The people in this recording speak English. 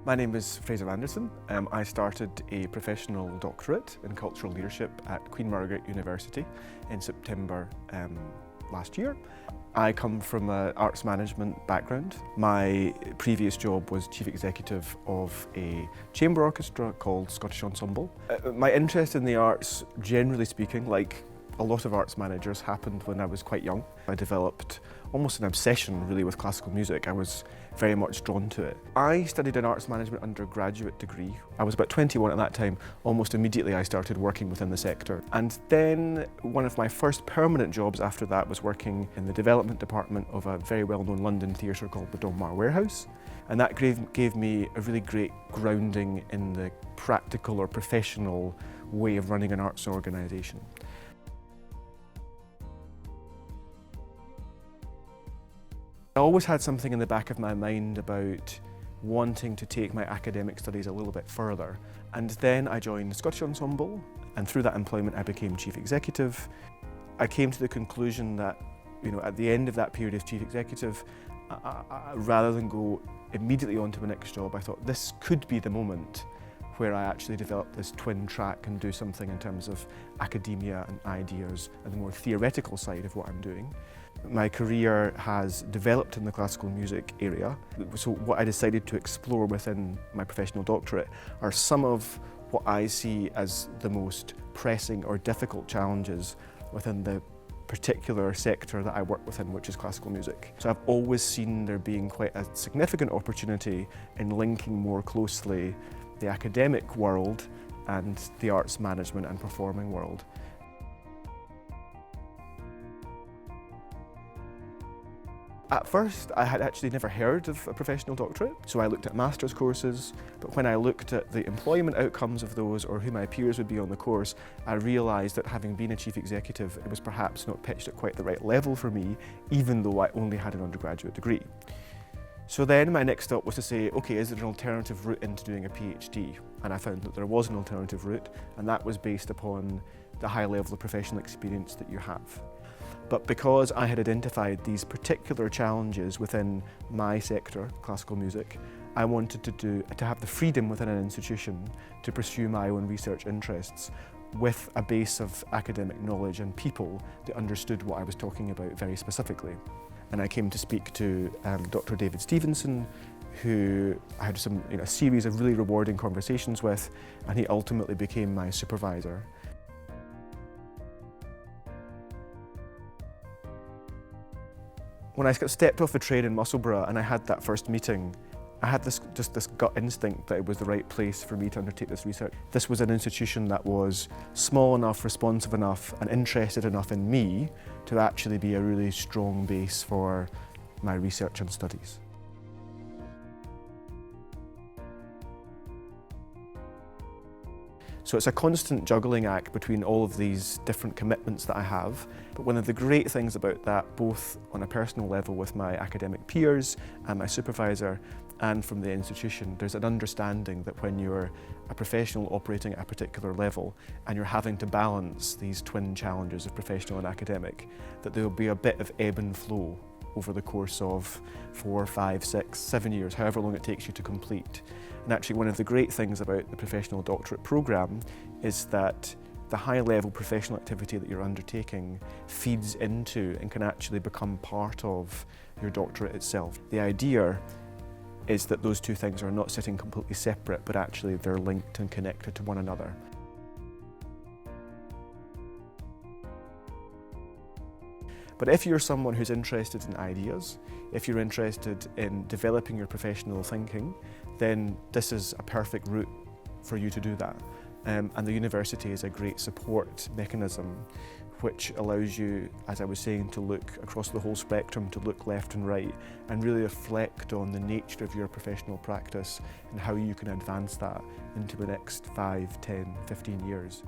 My name is Fraser. I started a Professional Doctorate in Cultural Leadership at Queen Margaret University in September last year. I come from an arts management background. My previous job was Chief Executive of a chamber orchestra called Scottish Ensemble. My interest in the arts, generally speaking, like a lot of arts managers, happened when I was quite young. I developed almost an obsession really with classical music. I was very much drawn to it. I studied an arts management undergraduate degree. I was about 21 at that time. Almost immediately I started working within the sector. And then one of my first permanent jobs after that was working in the development department of a very well-known London theatre called the Donmar Warehouse. And that gave me a really great grounding in the practical or professional way of running an arts organisation. I always had something in the back of my mind about wanting to take my academic studies a little bit further. And then I joined the Scottish Ensemble, and through that employment I became Chief Executive. I came to the conclusion that, at the end of that period as Chief Executive, rather than go immediately on to the next job, I thought this could be the moment where I actually develop this twin track and do something in terms of academia and ideas and the more theoretical side of what I'm doing. My career has developed in the classical music area, so what I decided to explore within my professional doctorate are some of what I see as the most pressing or difficult challenges within the particular sector that I work within, which is classical music. So I've always seen there being quite a significant opportunity in linking more closely the academic world and the arts management and performing world. At first, I had actually never heard of a professional doctorate, so I looked at master's courses, but when I looked at the employment outcomes of those or who my peers would be on the course, I realised that having been a chief executive, it was perhaps not pitched at quite the right level for me, even though I only had an undergraduate degree. So then my next step was to say, okay, is there an alternative route into doing a PhD? And I found that there was an alternative route, and that was based upon the high level of professional experience that you have. But because I had identified these particular challenges within my sector, classical music, I wanted to have the freedom within an institution to pursue my own research interests with a base of academic knowledge and people that understood what I was talking about very specifically. And I came to speak to Dr. David Stevenson, who I had a series of really rewarding conversations with, and he ultimately became my supervisor. When I stepped off the train in Musselburgh and I had that first meeting, I had this gut instinct that it was the right place for me to undertake this research. This was an institution that was small enough, responsive enough, and interested enough in me to actually be a really strong base for my research and studies. So it's a constant juggling act between all of these different commitments that I have. But one of the great things about that, both on a personal level with my academic peers and my supervisor and from the institution, there's an understanding that when you're a professional operating at a particular level and you're having to balance these twin challenges of professional and academic, that there will be a bit of ebb and flow over the course of 4, 5, 6, 7 years, however long it takes you to complete. And actually one of the great things about the Professional Doctorate programme is that the high-level professional activity that you're undertaking feeds into and can actually become part of your doctorate itself. The idea is that those two things are not sitting completely separate, but actually they're linked and connected to one another. But if you're someone who's interested in ideas, if you're interested in developing your professional thinking, then this is a perfect route for you to do that. And the university is a great support mechanism which allows you, as I was saying, to look across the whole spectrum, to look left and right, and really reflect on the nature of your professional practice and how you can advance that into the next 5, 10, 15 years.